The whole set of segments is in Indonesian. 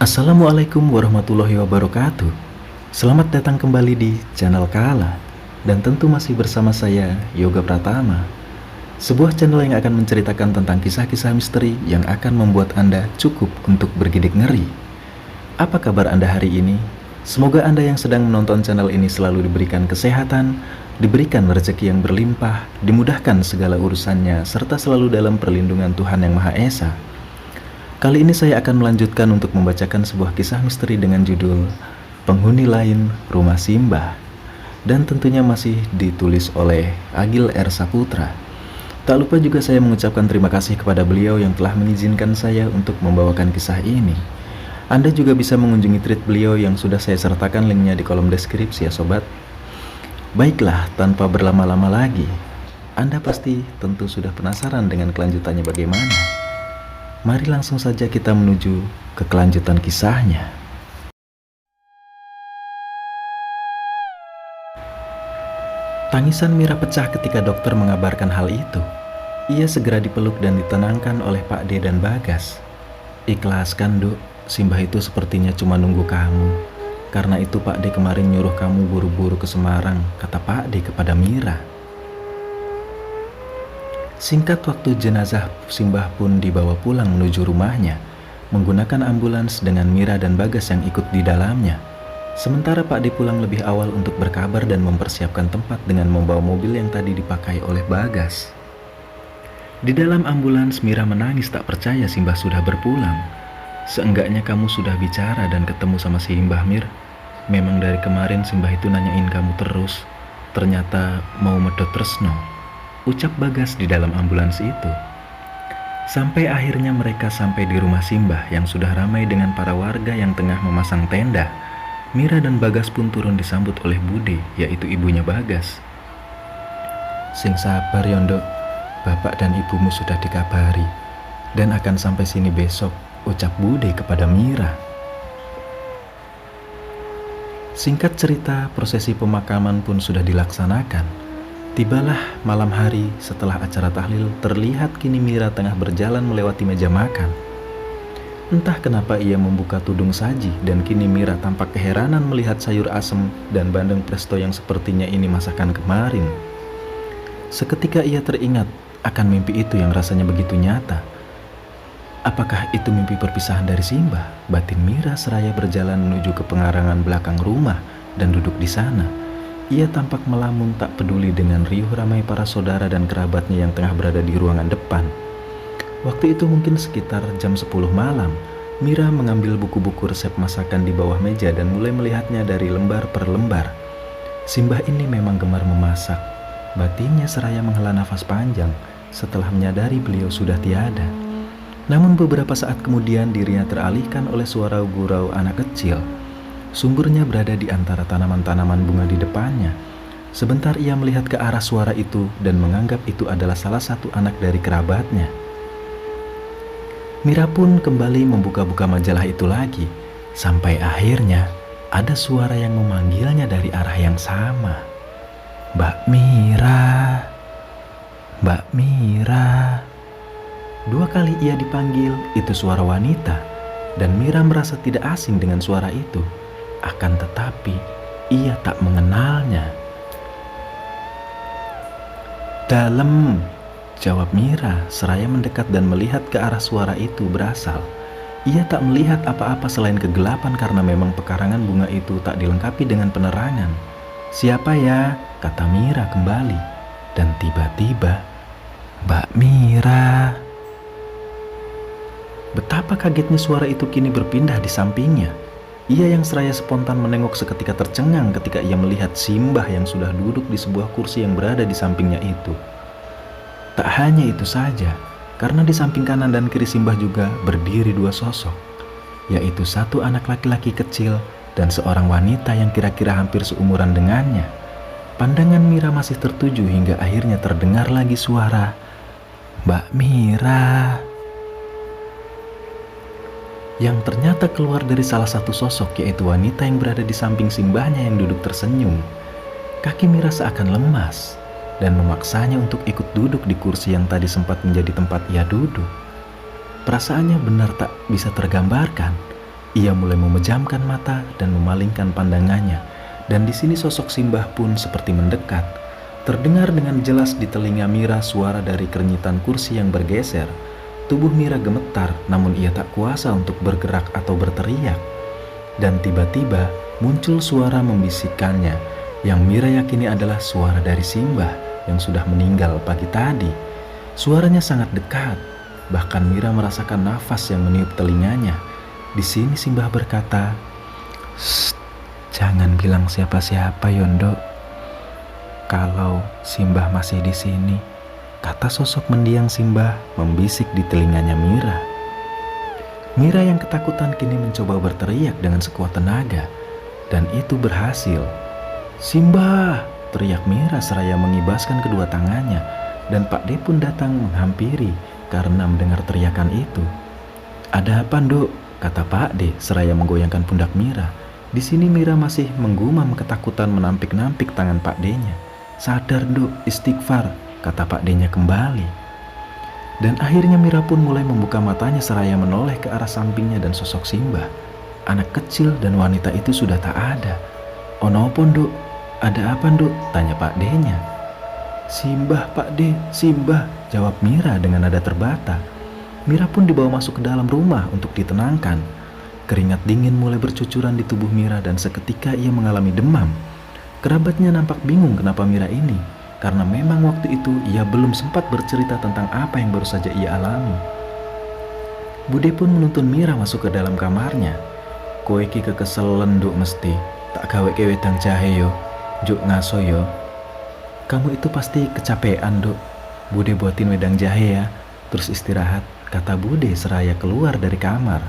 Assalamualaikum warahmatullahi wabarakatuh. Selamat datang kembali di channel Kala. Dan tentu masih bersama saya, Yoga Pratama. Sebuah channel yang akan menceritakan tentang kisah-kisah misteri yang akan membuat Anda cukup untuk bergidik ngeri. Apa kabar Anda hari ini? Semoga Anda yang sedang menonton channel ini selalu diberikan kesehatan, diberikan rezeki yang berlimpah, dimudahkan segala urusannya, serta selalu dalam perlindungan Tuhan Yang Maha Esa. Kali ini saya akan melanjutkan untuk membacakan sebuah kisah misteri dengan judul Penghuni Lain Rumah Simbah, dan tentunya masih ditulis oleh Agil R. Saputra. Tak lupa juga saya mengucapkan terima kasih kepada beliau yang telah mengizinkan saya untuk membawakan kisah ini. Anda juga bisa mengunjungi tweet beliau yang sudah saya sertakan linknya di kolom deskripsi ya sobat. Baiklah, tanpa berlama-lama lagi, Anda pasti tentu sudah penasaran dengan kelanjutannya bagaimana. Mari langsung saja kita menuju ke kelanjutan kisahnya. Tangisan Mira pecah ketika dokter mengabarkan hal itu. Ia segera dipeluk dan ditenangkan oleh Pak D dan Bagas. "Ikhlaskan, Dok. Simbah itu sepertinya cuma nunggu kamu. Karena itu Pak D kemarin nyuruh kamu buru-buru ke Semarang," kata Pak D kepada Mira. Singkat waktu, jenazah Simbah pun dibawa pulang menuju rumahnya menggunakan ambulans dengan Mira dan Bagas yang ikut di dalamnya. Sementara Pak D pulang lebih awal untuk berkabar dan mempersiapkan tempat dengan membawa mobil yang tadi dipakai oleh Bagas. Di dalam ambulans, Mira menangis tak percaya Simbah sudah berpulang. "Seenggaknya kamu sudah bicara dan ketemu sama Simbah, Mir. Memang dari kemarin Simbah itu nanyain kamu terus. Ternyata mau medot tresno," ucap Bagas di dalam ambulans itu. Sampai akhirnya mereka sampai di rumah Simbah yang sudah ramai dengan para warga yang tengah memasang tenda. Mira dan Bagas pun turun disambut oleh Bude, yaitu ibunya Bagas. "Sing sabar Yondo, bapak dan ibumu sudah dikabari dan akan sampai sini besok," ucap Bude kepada Mira. Singkat cerita, prosesi pemakaman pun sudah dilaksanakan. Tibalah malam hari setelah acara tahlil, terlihat kini Mira tengah berjalan melewati meja makan. Entah kenapa ia membuka tudung saji dan kini Mira tampak keheranan melihat sayur asem dan bandeng presto yang sepertinya ini masakan kemarin. Seketika ia teringat akan mimpi itu yang rasanya begitu nyata. Apakah itu mimpi perpisahan dari Simbah? Batin Mira seraya berjalan menuju ke pengarangan belakang rumah dan duduk di sana. Ia tampak melamun tak peduli dengan riuh ramai para saudara dan kerabatnya yang tengah berada di ruangan depan. Waktu itu mungkin sekitar jam 10 malam. Mira mengambil buku-buku resep masakan di bawah meja dan mulai melihatnya dari lembar per lembar. Simbah ini memang gemar memasak. Batinnya seraya menghela nafas panjang setelah menyadari beliau sudah tiada. Namun beberapa saat kemudian dirinya teralihkan oleh suara gurau anak kecil. Sumbernya berada di antara tanaman-tanaman bunga di depannya. Sebentar ia melihat ke arah suara itu dan menganggap itu adalah salah satu anak dari kerabatnya. Mira pun kembali membuka-buka majalah itu lagi, sampai akhirnya ada suara yang memanggilnya dari arah yang sama. "Mbak Mira, Mbak Mira." 2 kali ia dipanggil, itu suara wanita, dan Mira merasa tidak asing dengan suara itu. Akan tetapi ia tak mengenalnya. "Dalem," jawab Mira seraya mendekat dan melihat ke arah suara itu berasal. Ia tak melihat apa-apa selain kegelapan karena memang pekarangan bunga itu tak dilengkapi dengan penerangan. "Siapa ya?" kata Mira kembali. Dan tiba-tiba, "Mbak Mira." Betapa kagetnya suara itu kini berpindah di sampingnya. Ia yang seraya spontan menengok seketika tercengang ketika ia melihat Simbah yang sudah duduk di sebuah kursi yang berada di sampingnya itu. Tak hanya itu saja, karena di samping kanan dan kiri Simbah juga berdiri 2 sosok, yaitu satu anak laki-laki kecil dan seorang wanita yang kira-kira hampir seumuran dengannya. Pandangan Mira masih tertuju hingga akhirnya terdengar lagi suara, "Mbak Mira," yang ternyata keluar dari salah satu sosok, yaitu wanita yang berada di samping Simbahnya yang duduk tersenyum. Kaki Mira seakan lemas dan memaksanya untuk ikut duduk di kursi yang tadi sempat menjadi tempat ia duduk. Perasaannya benar tak bisa tergambarkan. Ia mulai memejamkan mata dan memalingkan pandangannya, dan di sini sosok Simbah pun seperti mendekat. Terdengar dengan jelas di telinga Mira suara dari kerinyitan kursi yang bergeser. Tubuh Mira gemetar, namun ia tak kuasa untuk bergerak atau berteriak. Dan tiba-tiba muncul suara membisikkannya, yang Mira yakini adalah suara dari Simbah yang sudah meninggal pagi tadi. Suaranya sangat dekat, bahkan Mira merasakan nafas yang meniup telinganya. Di sini Simbah berkata, "Shh, jangan bilang siapa-siapa, Yondo. Kalau Simbah masih di sini," kata sosok mendiang Simbah membisik di telinganya Mira. Mira yang ketakutan kini mencoba berteriak dengan sekuat tenaga, dan itu berhasil. "Simbah!" teriak Mira seraya mengibaskan kedua tangannya, dan Pak D pun datang menghampiri karena mendengar teriakan itu. "Ada apa, Nduk?" kata Pak D seraya menggoyangkan pundak Mira. Di sini Mira masih menggumam ketakutan menampik-nampik tangan Pak D-nya. "Sadar, Nduk, istighfar," kata Pak D-nya kembali. Dan akhirnya Mira pun mulai membuka matanya seraya menoleh ke arah sampingnya, dan sosok Simbah, anak kecil dan wanita itu sudah tak ada. "Onopo, Nduk? Ada apa, Nduk?" tanya Pak D-nya. "Simbah, Pak D, Simbah," jawab Mira dengan nada terbata. Mira pun dibawa masuk ke dalam rumah untuk ditenangkan. Keringat dingin mulai bercucuran di tubuh Mira dan seketika ia mengalami demam. Kerabatnya nampak bingung kenapa Mira ini, karena memang waktu itu ia belum sempat bercerita tentang apa yang baru saja ia alami. Bude pun menuntun Mira masuk ke dalam kamarnya. "Kowe iki kekeselen, Nduk, mesti. Tak gawe ke wedang jahe yo. Juk ngaso yo. Kamu itu pasti kecapean, Nduk. Bude buatin wedang jahe ya, terus istirahat," kata Bude seraya keluar dari kamar.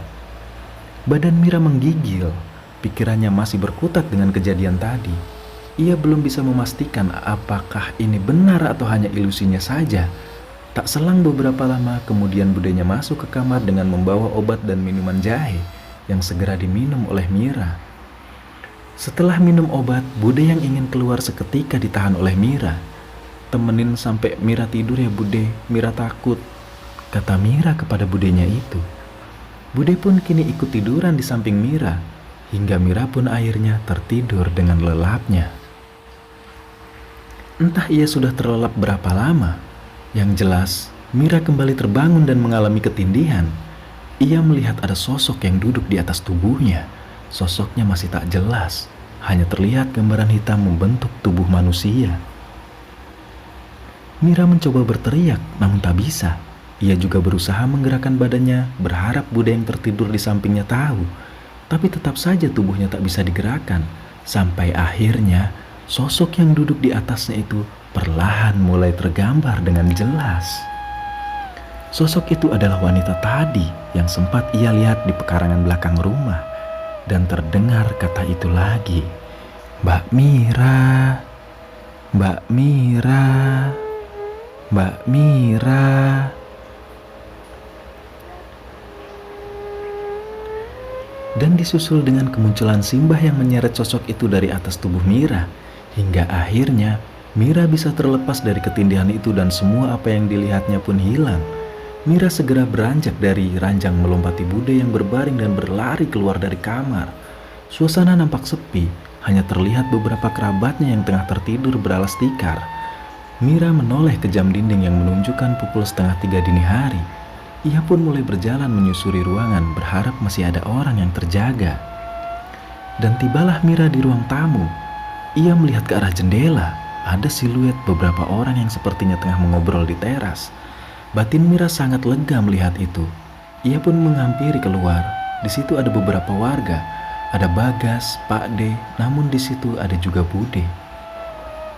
Badan Mira menggigil, pikirannya masih berkutat dengan kejadian tadi. Ia belum bisa memastikan apakah ini benar atau hanya ilusinya saja. Tak selang beberapa lama kemudian Budenya masuk ke kamar dengan membawa obat dan minuman jahe yang segera diminum oleh Mira. Setelah minum obat, Bude yang ingin keluar seketika ditahan oleh Mira. "Temenin sampai Mira tidur ya, Bude, Mira takut," kata Mira kepada Budenya itu. Bude pun kini ikut tiduran di samping Mira, hingga Mira pun akhirnya tertidur dengan lelapnya. Entah ia sudah terlelap berapa lama, yang jelas Mira kembali terbangun dan mengalami ketindihan. Ia melihat ada sosok yang duduk di atas tubuhnya. Sosoknya masih tak jelas, hanya terlihat gambaran hitam membentuk tubuh manusia. Mira mencoba berteriak, namun tak bisa. Ia juga berusaha menggerakkan badannya, berharap Bude yang tertidur di sampingnya tahu. Tapi tetap saja tubuhnya tak bisa digerakkan. Sampai akhirnya, sosok yang duduk di atasnya itu perlahan mulai tergambar dengan jelas. Sosok itu adalah wanita tadi yang sempat ia lihat di pekarangan belakang rumah. Dan terdengar kata itu lagi, "Mbak Mira, Mbak Mira, Mbak Mira." Dan disusul dengan kemunculan Simbah yang menyeret sosok itu dari atas tubuh Mira. Hingga akhirnya Mira bisa terlepas dari ketindihan itu dan semua apa yang dilihatnya pun hilang. Mira segera beranjak dari ranjang melompati Bude yang berbaring dan berlari keluar dari kamar. Suasana nampak sepi, hanya terlihat beberapa kerabatnya yang tengah tertidur beralas tikar. Mira menoleh ke jam dinding yang menunjukkan pukul 2:30 dini hari. Ia pun mulai berjalan menyusuri ruangan berharap masih ada orang yang terjaga. Dan tibalah Mira di ruang tamu. Ia melihat ke arah jendela, ada siluet beberapa orang yang sepertinya tengah mengobrol di teras. Batin Mira sangat lega melihat itu. Ia pun menghampiri keluar. Di situ ada beberapa warga. Ada Bagas, Pak D, namun di situ ada juga Bude.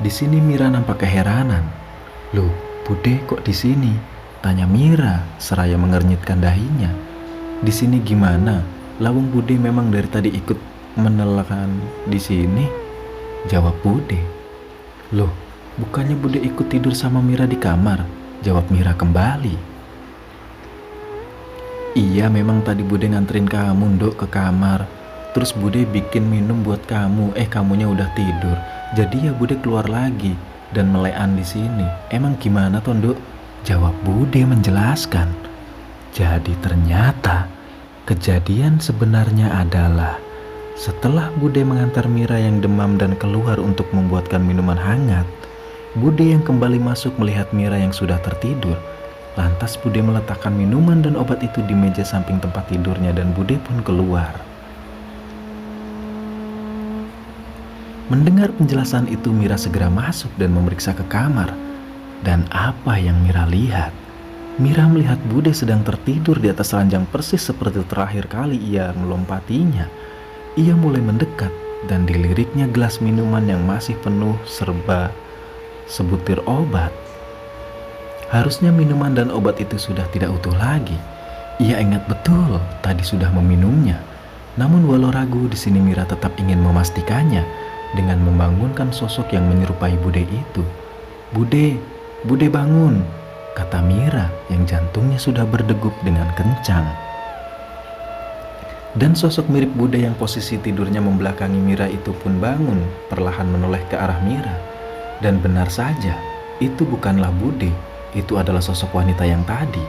Di sini Mira nampak keheranan. "Loh, Bude kok di sini?" tanya Mira seraya mengernyitkan dahinya. "Di sini gimana? Lawung Bude memang dari tadi ikut menelakan di sini," jawab Bude. "Loh, bukannya Bude ikut tidur sama Mira di kamar?" jawab Mira kembali. "Iya, memang tadi Bude nganterin kamu, Nduk, ke kamar. Terus Bude bikin minum buat kamu. Kamunya udah tidur. Jadi ya Bude keluar lagi dan melean di sini. Emang gimana toh, Nduk?" jawab Bude menjelaskan. Jadi ternyata Kejadian sebenarnya adalah setelah Bude mengantar Mira yang demam dan keluar untuk membuatkan minuman hangat, Bude yang kembali masuk melihat Mira yang sudah tertidur. Lantas Bude meletakkan minuman dan obat itu di meja samping tempat tidurnya dan Bude pun keluar. Mendengar penjelasan itu, Mira segera masuk dan memeriksa ke kamar. Dan apa yang Mira lihat? Mira melihat Bude sedang tertidur di atas ranjang persis seperti terakhir kali ia melompatinya. Ia mulai mendekat dan diliriknya gelas minuman yang masih penuh serba sebutir obat. Harusnya minuman dan obat itu sudah tidak utuh lagi. Ia ingat betul tadi sudah meminumnya. Namun walau ragu, di sini Mira tetap ingin memastikannya dengan membangunkan sosok yang menyerupai Bude itu. Bude bangun, kata Mira yang jantungnya sudah berdegup dengan kencang. Dan sosok mirip Bude yang posisi tidurnya membelakangi Mira itu pun bangun, perlahan menoleh ke arah Mira. Dan benar saja, itu bukanlah Bude, itu adalah sosok wanita yang tadi,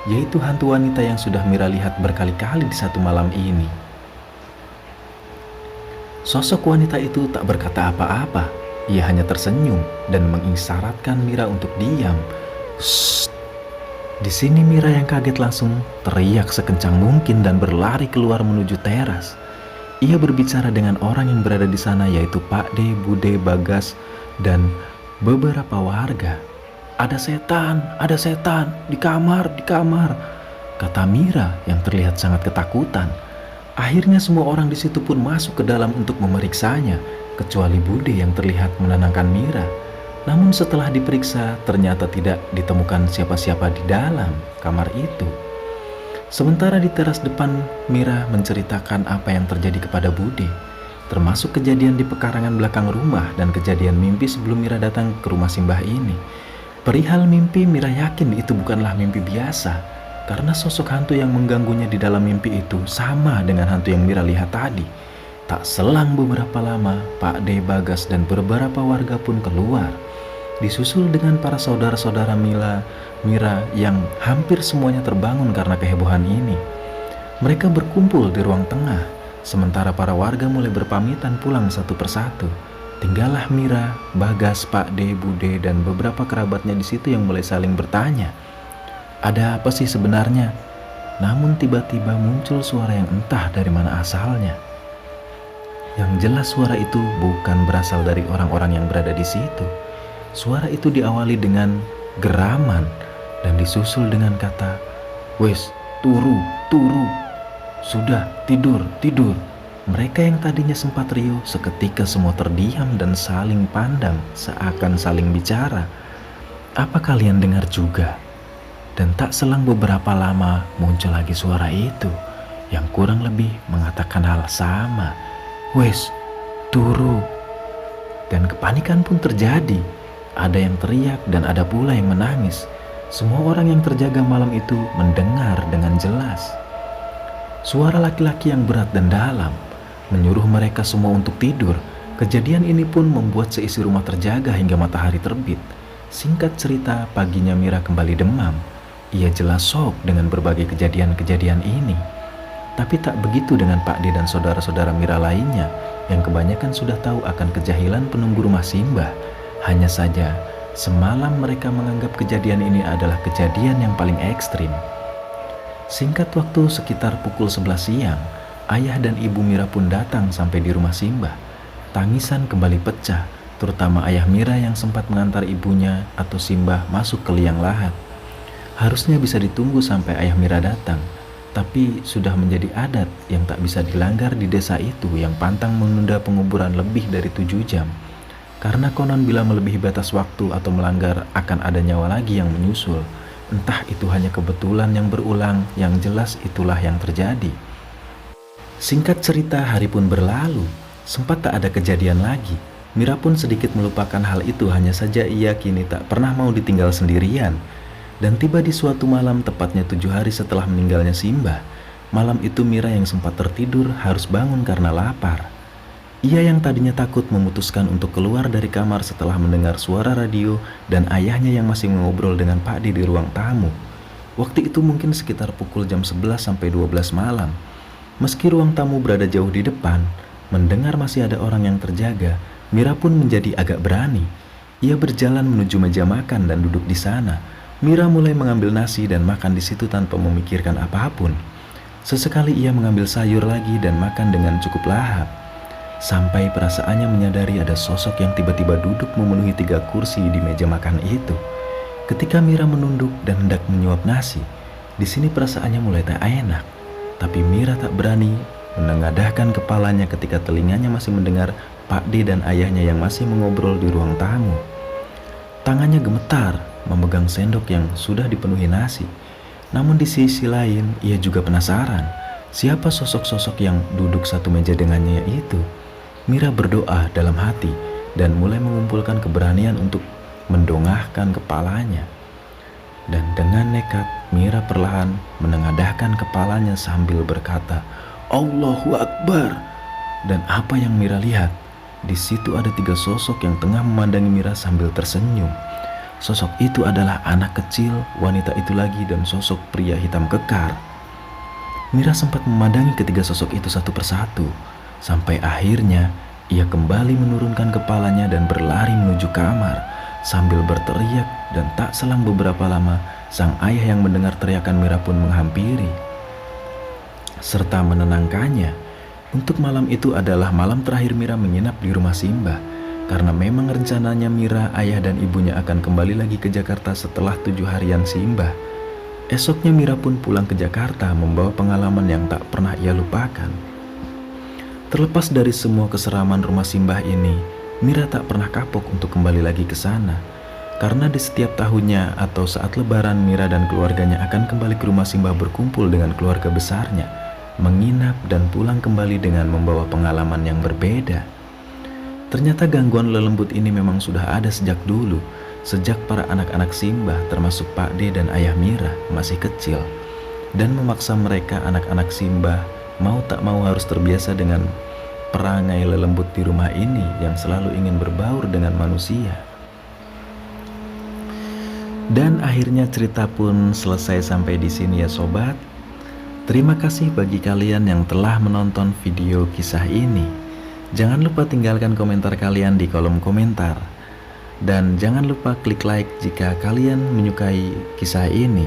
yaitu hantu wanita yang sudah Mira lihat berkali-kali di satu malam ini. Sosok wanita itu tak berkata apa-apa, ia hanya tersenyum dan mengisyaratkan Mira untuk diam. Shh. Di sini Mira yang kaget langsung teriak sekencang mungkin dan berlari keluar menuju teras. Ia berbicara dengan orang yang berada di sana, yaitu Pak D, Bude, Bagas, dan beberapa warga. Ada setan, di kamar, kata Mira yang terlihat sangat ketakutan. Akhirnya semua orang di situ pun masuk ke dalam untuk memeriksanya, kecuali Bude yang terlihat menenangkan Mira. Namun setelah diperiksa, ternyata tidak ditemukan siapa-siapa di dalam kamar itu. Sementara di teras depan, Mira menceritakan apa yang terjadi kepada Bude, termasuk kejadian di pekarangan belakang rumah dan kejadian mimpi sebelum Mira datang ke rumah Simbah ini. Perihal mimpi, Mira yakin itu bukanlah mimpi biasa, karena sosok hantu yang mengganggunya di dalam mimpi itu sama dengan hantu yang Mira lihat tadi. Tak selang beberapa lama, Pak D, Bagas, dan beberapa warga pun keluar, disusul dengan para saudara-saudara Mira yang hampir semuanya terbangun karena kehebohan ini. Mereka berkumpul di ruang tengah, sementara para warga mulai berpamitan pulang satu persatu. Tinggallah Mira, Bagas, Pak D, Bude, dan beberapa kerabatnya di situ yang mulai saling bertanya, ada apa sih sebenarnya? Namun tiba-tiba muncul suara yang entah dari mana asalnya. Yang jelas suara itu bukan berasal dari orang-orang yang berada di situ. Suara itu diawali dengan geraman dan disusul dengan kata, "Wes, turu, sudah tidur." Mereka yang tadinya sempat riuh seketika semua terdiam dan saling pandang seakan saling bicara. Apa kalian dengar juga? Dan tak selang beberapa lama muncul lagi suara itu yang kurang lebih mengatakan hal sama. Wes, turu. Dan kepanikan pun terjadi. Ada yang teriak dan ada pula yang menangis. Semua orang yang terjaga malam itu mendengar dengan jelas suara laki-laki yang berat dan dalam, menyuruh mereka semua untuk tidur. Kejadian ini pun membuat seisi rumah terjaga hingga matahari terbit. Singkat cerita, paginya Mira kembali demam. Ia jelas shock dengan berbagai kejadian-kejadian ini. Tapi tak begitu dengan Pak D dan saudara-saudara Mira lainnya yang kebanyakan sudah tahu akan kejahilan penunggu rumah Simbah. Hanya saja, semalam mereka menganggap kejadian ini adalah kejadian yang paling ekstrim. Singkat waktu, sekitar pukul 11 siang, ayah dan ibu Mira pun datang sampai di rumah Simbah. Tangisan kembali pecah, terutama ayah Mira yang sempat mengantar ibunya atau Simbah masuk ke liang lahat. Harusnya bisa ditunggu sampai ayah Mira datang, tapi sudah menjadi adat yang tak bisa dilanggar di desa itu yang pantang menunda penguburan lebih dari 7 jam. Karena konon bila melebihi batas waktu atau melanggar akan ada nyawa lagi yang menyusul. Entah itu hanya kebetulan yang berulang, yang jelas itulah yang terjadi. Singkat cerita, hari pun berlalu, sempat tak ada kejadian lagi. Mira pun sedikit melupakan hal itu, hanya saja ia kini tak pernah mau ditinggal sendirian. Dan tiba di suatu malam, tepatnya 7 hari setelah meninggalnya Simbah. Malam itu Mira yang sempat tertidur harus bangun karena lapar. Ia yang tadinya takut memutuskan untuk keluar dari kamar setelah mendengar suara radio dan ayahnya yang masih mengobrol dengan Pak D di ruang tamu. Waktu itu mungkin sekitar pukul jam 11 sampai 12 malam. Meski ruang tamu berada jauh di depan, mendengar masih ada orang yang terjaga, Mira pun menjadi agak berani. Ia berjalan menuju meja makan dan duduk di sana. Mira mulai mengambil nasi dan makan di situ tanpa memikirkan apapun. Sesekali ia mengambil sayur lagi dan makan dengan cukup lahap. Sampai perasaannya menyadari ada sosok yang tiba-tiba duduk memenuhi 3 kursi di meja makan itu. Ketika Mira menunduk dan hendak menyuap nasi, di sini perasaannya mulai tak enak. Tapi Mira tak berani menengadahkan kepalanya ketika telinganya masih mendengar Pak D dan ayahnya yang masih mengobrol di ruang tamu. Tangannya gemetar memegang sendok yang sudah dipenuhi nasi. Namun di sisi lain ia juga penasaran, siapa sosok-sosok yang duduk satu meja dengannya itu. Mira berdoa dalam hati dan mulai mengumpulkan keberanian untuk mendongakkan kepalanya. Dan dengan nekat, Mira perlahan menengadahkan kepalanya sambil berkata, "Allahu Akbar." Dan apa yang Mira lihat? Di situ ada 3 sosok yang tengah memandangi Mira sambil tersenyum. Sosok itu adalah anak kecil, wanita itu lagi, dan sosok pria hitam kekar. Mira sempat memandangi ketiga sosok itu satu persatu, sampai akhirnya ia kembali menurunkan kepalanya dan berlari menuju kamar sambil berteriak, dan tak selang beberapa lama sang ayah yang mendengar teriakan Mira pun menghampiri serta menenangkannya. Untuk malam itu adalah malam terakhir Mira menginap di rumah Simbah, karena memang rencananya Mira, ayah dan ibunya akan kembali lagi ke Jakarta setelah 7 harian Simbah. Esoknya Mira pun pulang ke Jakarta membawa pengalaman yang tak pernah ia lupakan. Terlepas dari semua keseraman rumah Simbah ini, Mira tak pernah kapok untuk kembali lagi ke sana. Karena di setiap tahunnya atau saat lebaran, Mira dan keluarganya akan kembali ke rumah Simbah berkumpul dengan keluarga besarnya, menginap dan pulang kembali dengan membawa pengalaman yang berbeda. Ternyata gangguan lelembut ini memang sudah ada sejak dulu, sejak para anak-anak Simbah termasuk Pak D dan ayah Mira masih kecil, dan memaksa mereka anak-anak Simbah mau tak mau harus terbiasa dengan perangai lelembut di rumah ini yang selalu ingin berbaur dengan manusia. Dan akhirnya cerita pun selesai sampai di sini ya sobat. Terima kasih bagi kalian yang telah menonton video kisah ini. Jangan lupa tinggalkan komentar kalian di kolom komentar. Dan jangan lupa klik like jika kalian menyukai kisah ini.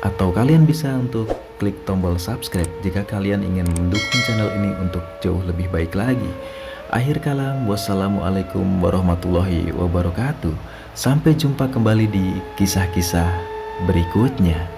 Atau kalian bisa untuk klik tombol subscribe jika kalian ingin mendukung channel ini untuk jauh lebih baik lagi. Akhir kalam, wassalamualaikum warahmatullahi wabarakatuh. Sampai jumpa kembali di kisah-kisah berikutnya.